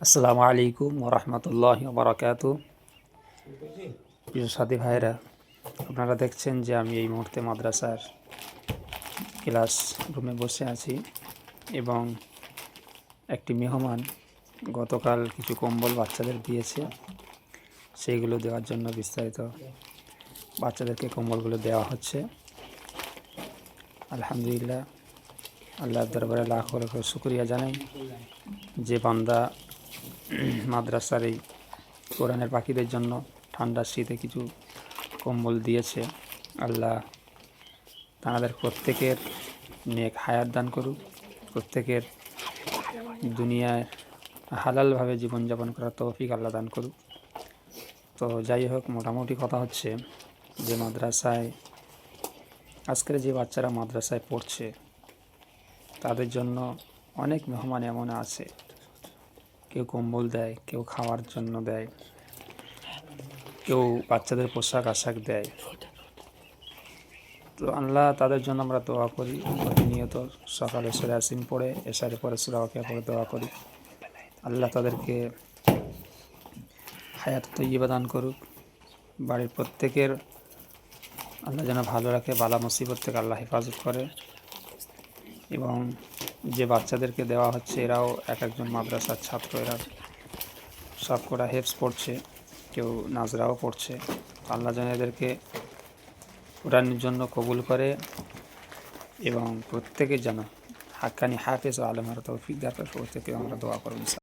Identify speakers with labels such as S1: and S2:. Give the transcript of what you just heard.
S1: আসসালামু আলাইকুম ওরহমতুল্লাহি ওবরাকাতু। প্রিয় সাথী ভাইরা, আপনারা দেখছেন যে আমি এই মুহূর্তে মাদ্রাসার ক্লাস রুমে বসে আছি এবং একটি মেহমান গতকাল কিছু কম্বল বাচ্চাদের দিয়েছে, সেইগুলো দেওয়ার জন্য বিস্তারিত বাচ্চাদেরকে কম্বলগুলো দেওয়া হচ্ছে। আলহামদুলিল্লাহ, আল্লাহর দরবারে লাখ লাখ শুকরিয়া জানাই যে বান্দা মাদ্রাসার এই কোরআনের পাখিদের জন্য ঠান্ডার শীতে কিছু কম্বল দিয়েছে। আল্লাহ তাদের প্রত্যেকের নেক হায়াত দান করুক, প্রত্যেকের দুনিয়ায় হালালভাবে জীবনযাপন করার তৌফিক আল্লাহ দান করুক। তো যাই হোক, মোটামুটি কথা হচ্ছে যে মাদ্রাসায় আজকের যে বাচ্চারা মাদ্রাসায় পড়ছে তাদের জন্য অনেক মেহমান এমন আছে, কেউ কম্বল দেয়, কেউ খাওয়ার জন্য দেয়, কেউ বাচ্চাদের পোশাক আশাক দেয়। তো আল্লাহ তাদের জন্য আমরা দোয়া করি, প্রতিনিয়ত সকালে সূরা ইয়াসিন পড়ে এশারের পরে সূরা ওয়াকিয়া পড়ে দোয়া করি। আল্লাহ তাদেরকে হায়াত তৈয়বা দান করুক, বাড়ির প্রত্যেকের আল্লাহ যেন ভালো রাখে, বালা মুসিবত থেকে আল্লাহ হেফাজত করে। এবং যে বাচ্চাদেরকে দেওয়া হচ্ছে এরাও এক একজন মাদ্রাসার ছাত্র, এরা সব কটা হেফজ পড়ছে, কেউ নাজরাও পড়ছে। আল্লাহ যেন এদেরকে কোরআনের জন্য কবুল করে এবং প্রত্যেকের যেন হাক্কানি হাফেজ ও আলেমের তৌফিক দেওয়ার প্রত্যেকে আমরা দোয়া করব।